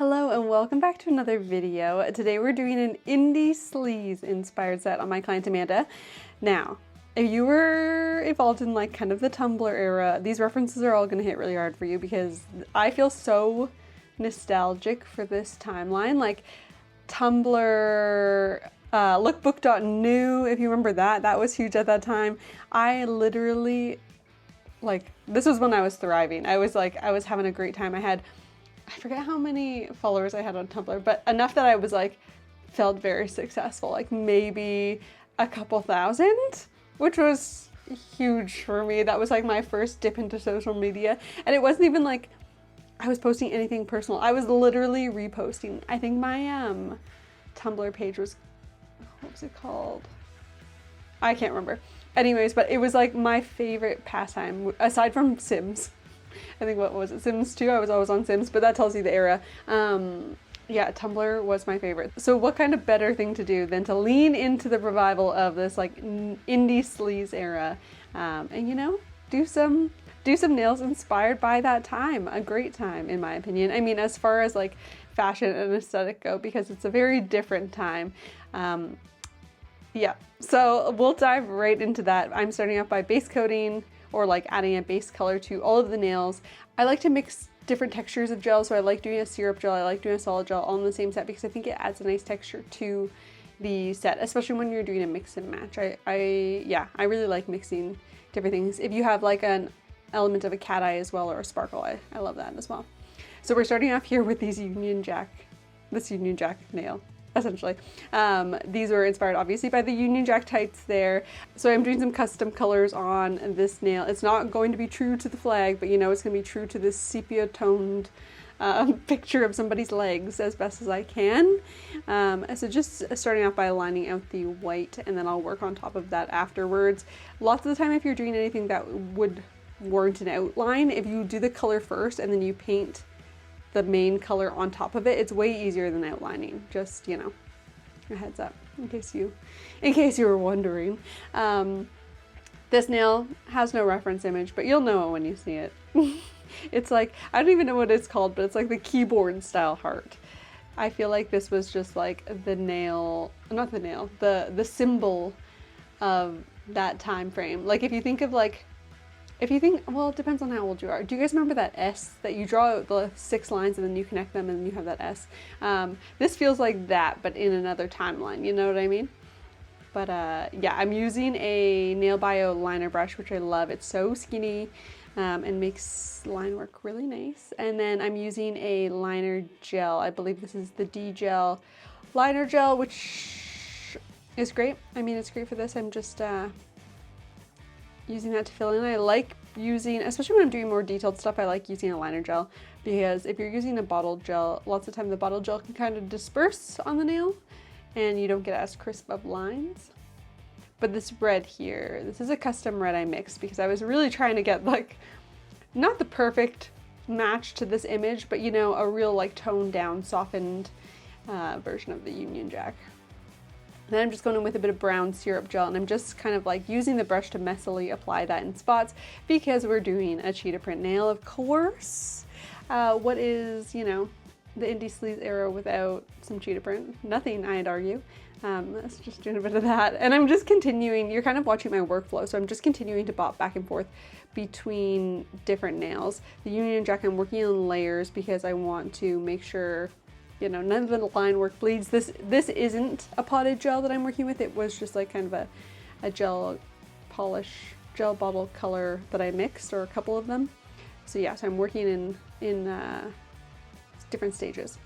Hello and welcome back to another video. Today we're doing an indie sleaze inspired set on my client Amanda. Now, if you were involved in like kind of the Tumblr era, these references are all going to hit really hard for you because I feel so nostalgic for this timeline. Like Tumblr, lookbook.new, if you remember that was huge at that time. I literally, like, this was when I was thriving. I was having a great time. I forget how many followers I had on Tumblr, but enough that I was like, felt very successful, like maybe a couple thousand, which was huge for me. That was like my first dip into social media. And it wasn't even like I was posting anything personal. I was literally reposting. I think my Tumblr page was, what was it called? I can't remember. Anyways, but it was like my favorite pastime, aside from Sims. I think, what was it, Sims 2? I was always on Sims, but that tells you the era. Yeah, Tumblr was my favorite. So what kind of better thing to do than to lean into the revival of this like indie sleaze era, and you know, do some nails inspired by that time. A great time, in my opinion. I mean, as far as like fashion and aesthetic go, because it's a very different time. Yeah, so we'll dive right into that. I'm starting off by base coating, or like adding a base color to all of the nails. I like to mix different textures of gel, so I like doing a syrup gel, I like doing a solid gel all in the same set because I think it adds a nice texture to the set, especially when you're doing a mix and match. I really like mixing different things. If you have like an element of a cat eye as well, or a sparkle eye, I love that as well. So we're starting off here with this Union Jack nail. Essentially. These were inspired obviously by the Union Jack tights there. So I'm doing some custom colors on this nail. It's not going to be true to the flag, but you know, it's going to be true to this sepia toned picture of somebody's legs as best as I can. So just starting off by lining out the white, and then I'll work on top of that afterwards. Lots of the time if you're doing anything that would warrant an outline, if you do the color first and then you paint the main color on top of it, it's way easier than outlining. Just, you know, a heads up in case you were wondering. This nail has no reference image, but you'll know it when you see it. It's like, I don't even know what it's called, but it's like the keyboard style heart. I feel like this was just like the nail, not the nail, the symbol of that time frame. Like if you think of like, well, it depends on how old you are. Do you guys remember that S that you draw out the 6 lines and then you connect them and then you have that S? This feels like that, but in another timeline, you know what I mean? But yeah, I'm using a Nail Bio liner brush, which I love. It's so skinny and makes line work really nice. And then I'm using a liner gel. I believe this is the D-Gel liner gel, which is great. I mean, it's great for this. I'm just using that to fill in. I like using, especially when I'm doing more detailed stuff, I like using a liner gel, because if you're using a bottled gel, lots of time the bottled gel can kind of disperse on the nail and you don't get as crisp of lines. But this red here, this is a custom red I mixed because I was really trying to get like, not the perfect match to this image, but you know, a real like toned down, softened version of the Union Jack. Then I'm just going in with a bit of brown syrup gel, and I'm just kind of like using the brush to messily apply that in spots because we're doing a cheetah print nail, of course. What is, you know, the indie sleaze era without some cheetah print? Nothing, I'd argue. Let's just do a bit of that. And I'm just continuing, you're kind of watching my workflow, so I'm just continuing to bop back and forth between different nails. The Union Jack, I'm working in layers because I want to make sure, you know, none of the line work bleeds. This isn't a potted gel that I'm working with. It was just like kind of a gel polish, gel bottle color that I mixed, or a couple of them. So yeah, so I'm working in different stages.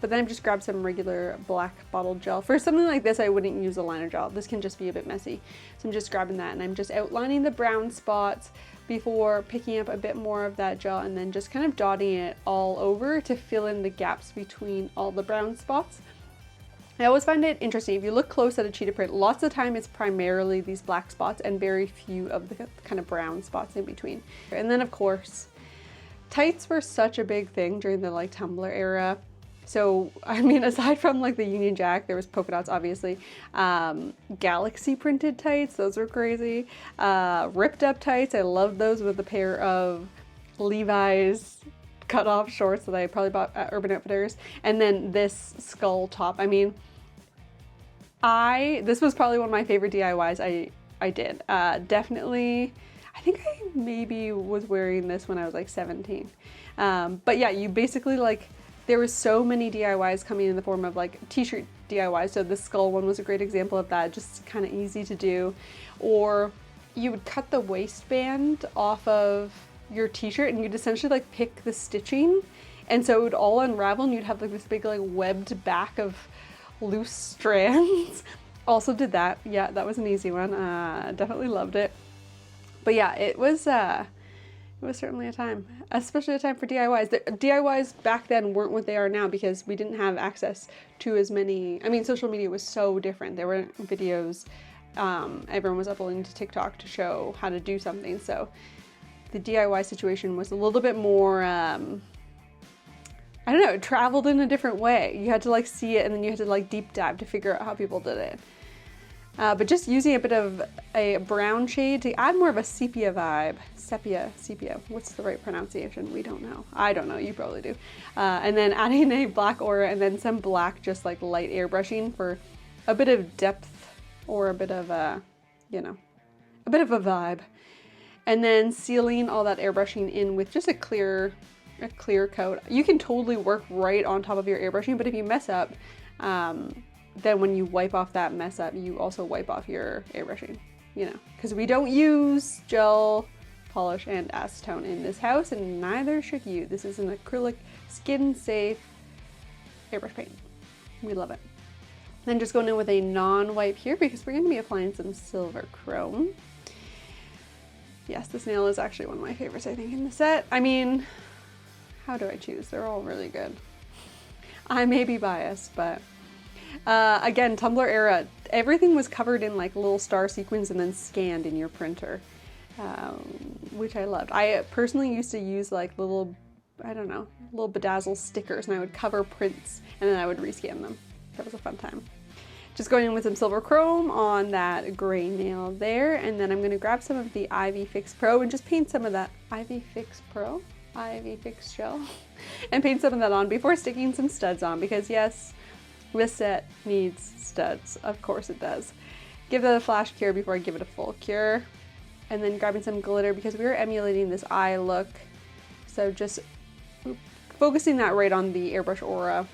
But then I've just grabbed some regular black bottled gel. For something like this, I wouldn't use a liner gel. This can just be a bit messy. So I'm just grabbing that and I'm just outlining the brown spots before picking up a bit more of that gel and then just kind of dotting it all over to fill in the gaps between all the brown spots. I always find it interesting. If you look close at a cheetah print, lots of time it's primarily these black spots and very few of the kind of brown spots in between. And then of course, tights were such a big thing during the like Tumblr era. So, I mean, aside from like the Union Jack, there was polka dots, obviously. Galaxy printed tights, those were crazy. Ripped up tights, I loved those with a pair of Levi's cut off shorts that I probably bought at Urban Outfitters. And then this skull top. I mean, this was probably one of my favorite DIYs I did. Definitely, I think I maybe was wearing this when I was like 17. But yeah, you basically like, there was so many DIYs coming in the form of like t-shirt DIYs. So the skull one was a great example of that, just kind of easy to do. Or you would cut the waistband off of your t-shirt and you'd essentially like pick the stitching. And so it would all unravel and you'd have like this big like webbed back of loose strands. Also did that. Yeah, that was an easy one. Definitely loved it. But yeah, it was certainly a time, especially a time for DIYs. The DIYs back then weren't what they are now because we didn't have access to as many, I mean, social media was so different. There weren't videos. Everyone was uploading to TikTok to show how to do something. So the DIY situation was a little bit more, I don't know, it traveled in a different way. You had to like see it and then you had to like deep dive to figure out how people did it. But just using a bit of a brown shade to add more of a sepia vibe. Sepia. What's the right pronunciation? We don't know. I don't know. You probably do. And then adding a black aura and then some black, just like light airbrushing for a bit of depth or a bit of a, you know, a bit of a vibe. And then sealing all that airbrushing in with just a clear coat. You can totally work right on top of your airbrushing, but if you mess up, then when you wipe off that mess up, you also wipe off your airbrushing, you know, because we don't use gel polish and acetone in this house, and neither should you. This is an acrylic, skin-safe airbrush paint. We love it. Then just going in with a non-wipe here because we're going to be applying some silver chrome. Yes, this nail is actually one of my favorites, I think, in the set. I mean, how do I choose? They're all really good. I may be biased, but again, Tumblr era, everything was covered in like little star sequins and then scanned in your printer, which I loved. I personally used to use like little, I don't know, little bedazzle stickers, and I would cover prints and then I would rescan them. That was a fun time. Just going in with some silver chrome on that gray nail there, and then I'm going to grab some of the Ivy Fix Pro and just paint some of that Ivy Fix gel and paint some of that on before sticking some studs on, because yes, this set needs studs. Of course it does. Give that a flash cure before I give it a full cure. And then grabbing some glitter because we were emulating this eye look. So just focusing that right on the airbrush aura.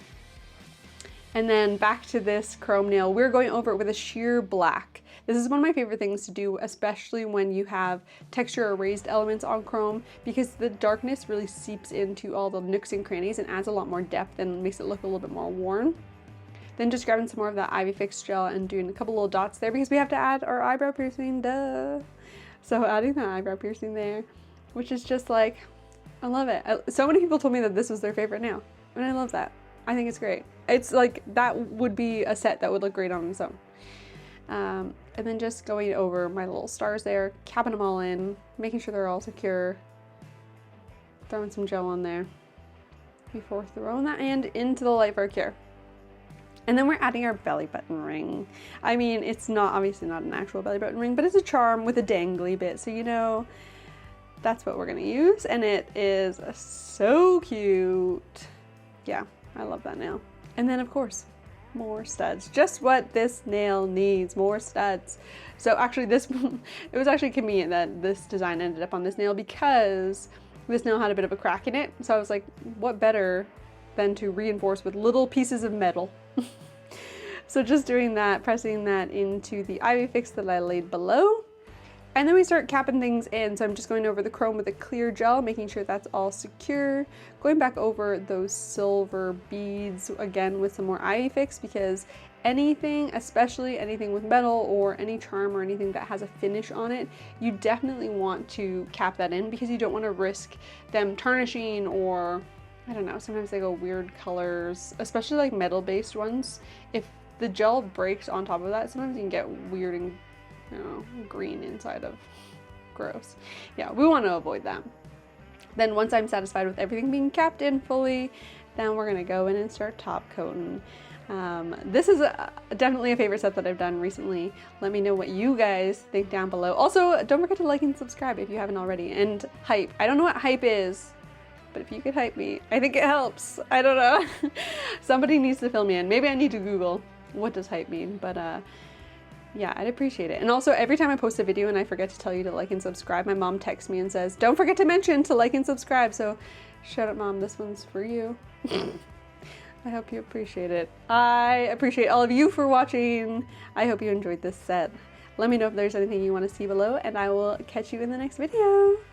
And then back to this chrome nail. We're going over it with a sheer black. This is one of my favorite things to do, especially when you have texture or raised elements on chrome, because the darkness really seeps into all the nooks and crannies and adds a lot more depth and makes it look a little bit more worn. Then just grabbing some more of that Ivy Fix gel and doing a couple little dots there because we have to add our eyebrow piercing, duh. So adding that eyebrow piercing there, which is just like, I love it. So many people told me that this was their favorite nail, and I love that. I think it's great. It's like, that would be a set that would look great on its own. And then just going over my little stars there, capping them all in, making sure they're all secure, throwing some gel on there before throwing that hand into the light for a cure. And then we're adding our belly button ring. I mean, it's not, obviously not an actual belly button ring, but it's a charm with a dangly bit. So, you know, that's what we're gonna use. And it is so cute. Yeah, I love that nail. And then of course, more studs. Just what this nail needs, more studs. So actually it was actually convenient that this design ended up on this nail because this nail had a bit of a crack in it. So I was like, what better than to reinforce with little pieces of metal. So just doing that, pressing that into the Ivy Fix that I laid below. And then we start capping things in. So I'm just going over the chrome with a clear gel, making sure that's all secure. Going back over those silver beads again with some more Ivy Fix, because anything, especially anything with metal or any charm or anything that has a finish on it, you definitely want to cap that in because you don't want to risk them tarnishing, or I don't know, sometimes they go weird colors, especially like metal based ones. If the gel breaks on top of that, sometimes you can get weird and, you know, green inside of. Gross. Yeah, we want to avoid that. Then once I'm satisfied with everything being capped in fully, then we're gonna go in and start top coating. This is definitely a favorite set that I've done recently. Let me know what you guys think down below. Also, don't forget to like and subscribe if you haven't already. And hype. I don't know what hype is. but if you could hype me, I think it helps. I don't know. Somebody needs to fill me in. Maybe I need to Google what does hype mean, but yeah, I'd appreciate it. And also, every time I post a video and I forget to tell you to like and subscribe, my mom texts me and says, don't forget to mention to like and subscribe. So shout out, Mom, this one's for you. I hope you appreciate it. I appreciate all of you for watching. I hope you enjoyed this set. Let me know if there's anything you want to see below, and I will catch you in the next video.